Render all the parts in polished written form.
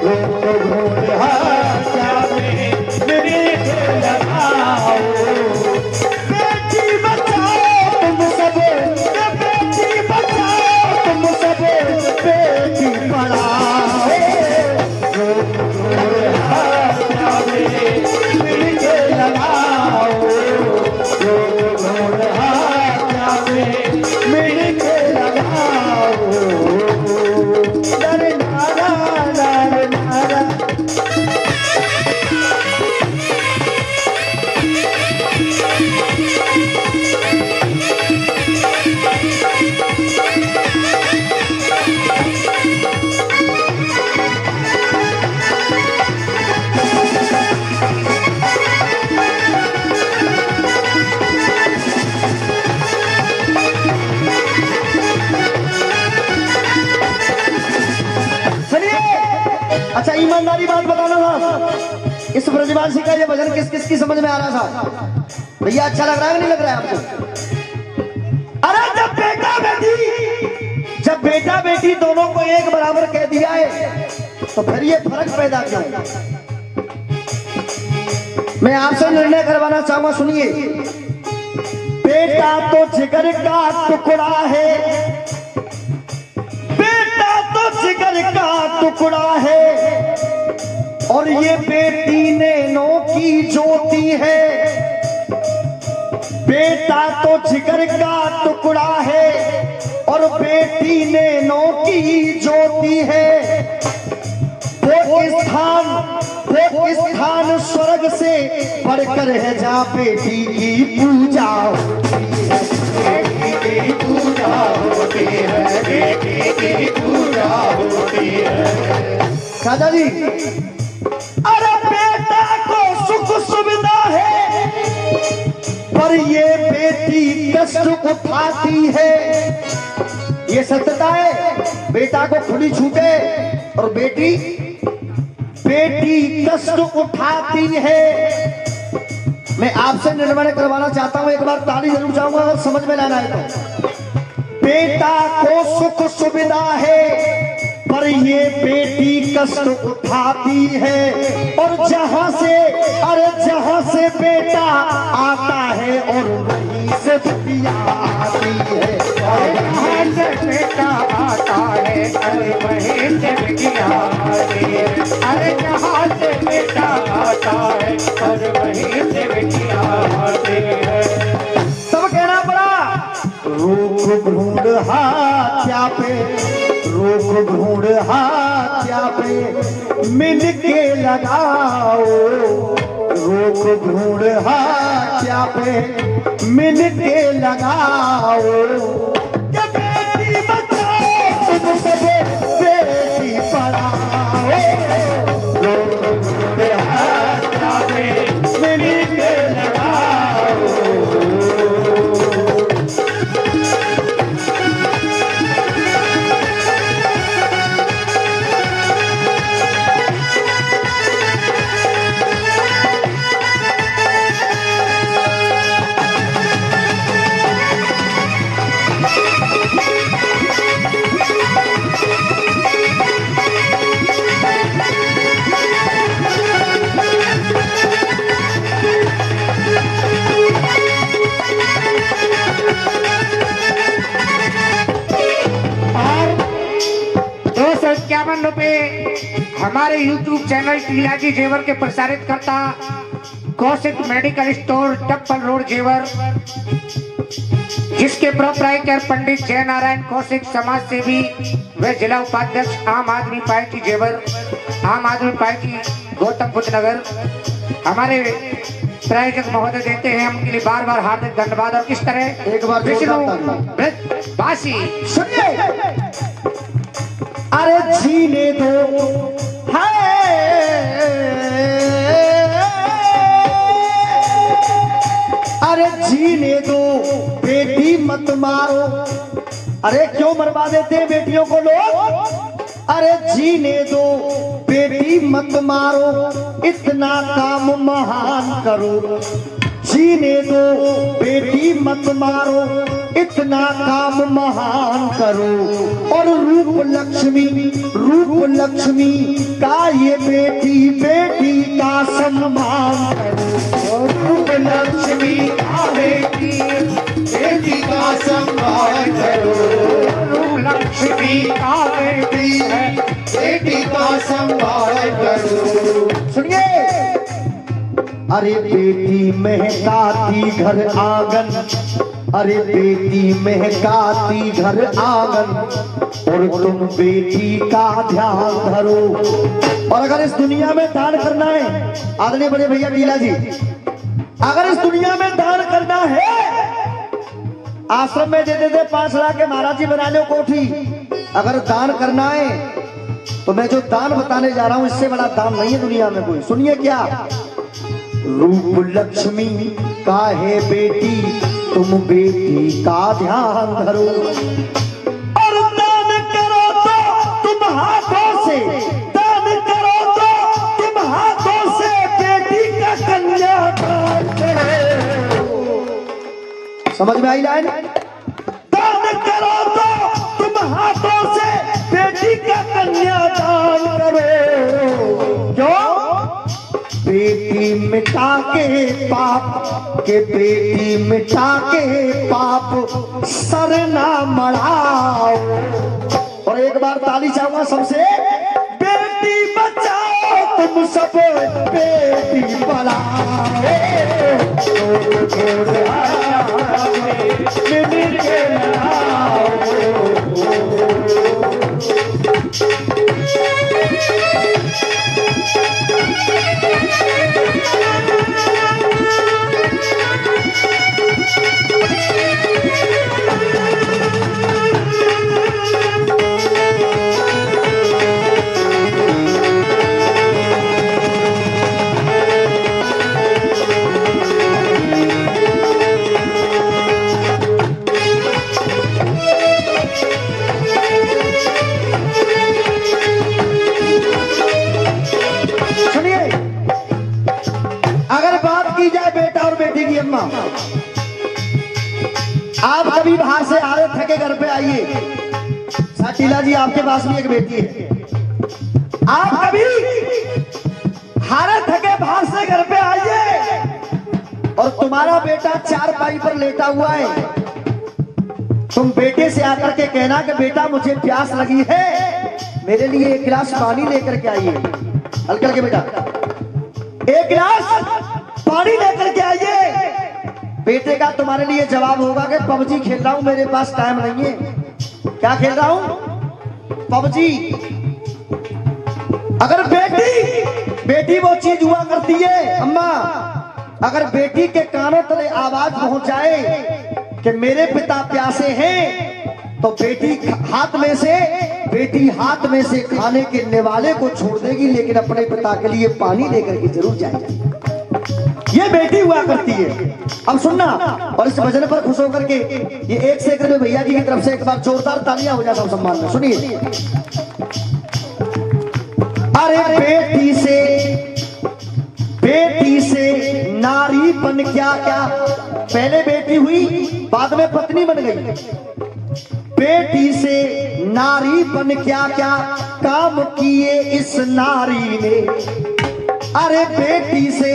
ढूंढ हाथा में मिलके लगाओ। बेटी बचाओ तुम सब, बेटी बचाओ तुम सब, बेटी पढ़ाओ। ढूंढ हाथा में मिलके लगाओ। ढूंढ हाथा में मिलके लगाओ। दर नारा नारा नारा। अच्छा ईमानदारी बात बताना था, इस ब्रजवासी का ये भजन किस किस की समझ में आ रहा था भैया? अच्छा लग रहा है कि नहीं लग रहा है आपको? अरे जब बेटा बेटी दोनों को एक बराबर कह दिया है तो फिर ये फर्क पैदा क्यों? मैं आपसे निर्णय करवाना चाहूंगा, सुनिए। बेटा तो जिगर का टुकड़ा है, बेटा तो जिगर का टुकड़ा है, और ये बेटी नैनों की ज्योति है। बेटा तो जिगर का टुकड़ा है और बेटी नैनों की ज्योति है। वो स्थान स्वर्ग से बढ़कर है जहाँ बेटी की पूजा होती है। बेटी की पूजा होती है, बेटी की पूजा होती है। राजा जी, अरे बेटा को सुख सुविधा है पर ये बेटी कष्ट उठाती है। ये सत्यता है, बेटा को खुली छूटे और बेटी कष्ट उठाती है। मैं आपसे निर्णय करवाना चाहता हूं, एक बार ताली जरूर चाहूंगा अगर समझ में लाना है तो। बेटा को सुख सुविधा है पर ये बेटी कष्ट उठाती है, और जहां से बेटा आता है और वहीं से बिटिया आती है। और जहां से बेटा आता है और वहीं से बिटिया आती है। अरे जहां से बेटा आता है और वहीं से बिटिया आती है। सब कहना पड़ा, रूप ढूंढ हाथा पे, रूप ढूंढ हाथा पे मिलके लगाओ। रूप ढूंढ हाथा पे मिलके लगाओ। ये बेटी बचाओ तुम सब, बेटी पढ़ाओ। रूप ढूंढ हाथा पे मिलके लगाओ। ₹51 हमारे YouTube चैनल टीलाजी जेवर के प्रसारित करता कौशिक मेडिकल स्टोर टप्पल रोड जेवर, जिसके प्रोप्राइटर पंडित जय नारायण कौशिक समाज सेवी व जिला उपाध्यक्ष आम आदमी पार्टी जेवर, आम आदमी पार्टी गौतम बुद्ध नगर हमारे प्रायोजक महोदय देते हैं। हम उनके लिए बार बार हार्दिक धन्यवाद। और किस तरह एक बार बासी सुनिए। अरे जीने दो अरे जीने दो, बेटी मत मारो। अरे क्यों मरवा देते हैं बेटियों को लोग? अरे जीने दो, बेटी मत मारो, इतना काम महान करो। जीने दो, बेटी मत मारो, इतना काम महान करो। और रूप लक्ष्मी का ये बेटी बेटी का सम्मान करो। रूप लक्ष्मी का बेटी बेटी का सम्मान करो। रूप लक्ष्मी का बेटी है, बेटी का सम्मान करो। सुनिए, अरे बेटी महकाती घर आंगन, अरे बेटी महकाती घर आंगन, और तुम बेटी का ध्यान धरो। और अगर इस दुनिया में दान करना है, आदरणीय बड़े भैया लीला जी, अगर इस दुनिया में दान करना है, आश्रम में दे देते 5 लाख के महाराज जी बना लो कोठी। अगर दान करना है तो मैं जो दान बताने जा रहा हूं, इससे बड़ा दान नहीं है दुनिया में कोई। सुनिए क्या, रूप लक्ष्मी का है बेटी, तुम बेटी का ध्यान धरो। और दान करो तो तुम हाथों से, दान करो तो तुम हाथों से बेटी का कन्यादान करो। समझ में आई लाइन? दान करो तो तुम हाथों से बेटी का कन्यादान करो। क्यों? बेटी मिटा के पाप के, बेटी मिटा के पाप सर ना मढ़ाओ। और एक बार ताली चाहूंगा सबसे, बेटी बचाओ तुम सब बेटी पढ़ाओ। मिल के लड़ाओ। आप कभी बाहर से आ रहे थके घर पे आइए, साटीला जी आपके पास भी एक बेटी है। आप कभी हारे थके बाहर से घर पे आइए और तुम्हारा बेटा चारपाई पर लेटा हुआ है, तुम बेटे से आकर के कहना कि बेटा मुझे प्यास लगी है, मेरे लिए 1 गिलास पानी लेकर के आइए। हल्का के बेटा 1 गिलास पानी लेकर के आइए। बेटे का तुम्हारे लिए जवाब होगा कि पबजी खेल रहा हूं, मेरे पास टाइम नहीं है। क्या खेल रहा हूं? पबजी। अगर बेटी वो चीज हुआ करती है अम्मा, अगर बेटी के कानों तले आवाज पहुंच जाए कि मेरे पिता प्यासे हैं, तो बेटी हाथ में से खाने के निवाले को छोड़ देगी, लेकिन अपने पिता के लिए पानी लेकर के जरूर जाएगी। ये बेटी हुआ करती है। अब सुनना, और इस भजन पर खुश होकर के ये 1 सेकंड में भैया जी की तरफ से एक बार जोरदार तालियां हो जाता हूं सम्मान में। सुनिए, अरे बेटी से नारी बन क्या क्या, पहले बेटी हुई बाद में पत्नी बन गई। बेटी से नारी बन क्या क्या काम किए इस नारी ने। अरे बेटी से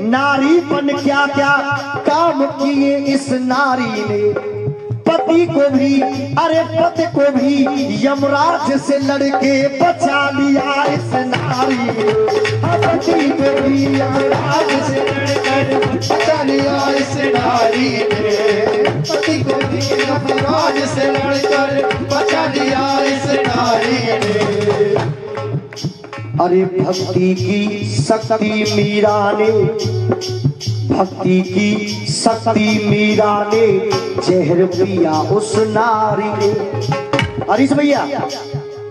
नारी बन क्या क्या काम किए इस नारी ने। पति को भी यमराज से लड़के बचा लिया इस नारी ने। पति को भी यमराज से लड़कर बचा लिया इस नारी ने। पति को भी यमराज से लड़कर बचा लिया इस नारी ने। अरे भक्ति की शक्ति मीरा ने जहर पिया उस नारी ने। हरीश भैया,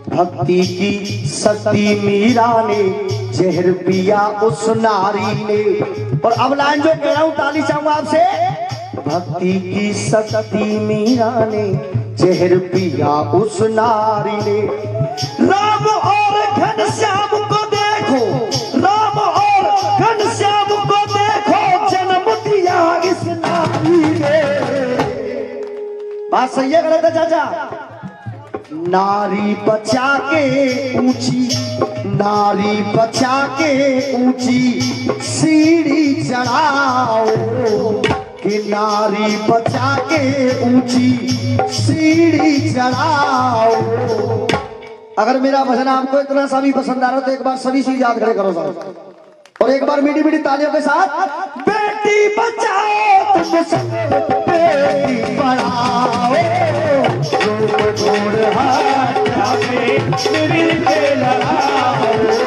भक्ति की शक्ति मीरा ने जहर पिया उस नारी ने। और अब लाइन जो कह रहा हूं ताली चाहूंगा आपसे, भक्ति की शक्ति मीरा ने जहर पिया उस नारी ने। राम और घनश्याम को देखो, राम और घनश्याम को देखो, जन्म दिया इस नारी ने। बात सही है गलत है चाचा? नारी बचा के ऊंची, नारी बचा के ऊंची सीढ़ी चढ़ाओ, कि नारी बचा के ऊंची सीढ़ी चढ़ाओ। अगर मेरा भजन आपको इतना सा भी पसंद आ रहा तो एक बार सभी चीज याद खड़े करो सर, और एक बार मीठी मीठी तालियों के साथ, बेटी बचाओ तुम सब बेटी पढ़ाओ, हाथ में मिल के लड़ाओ,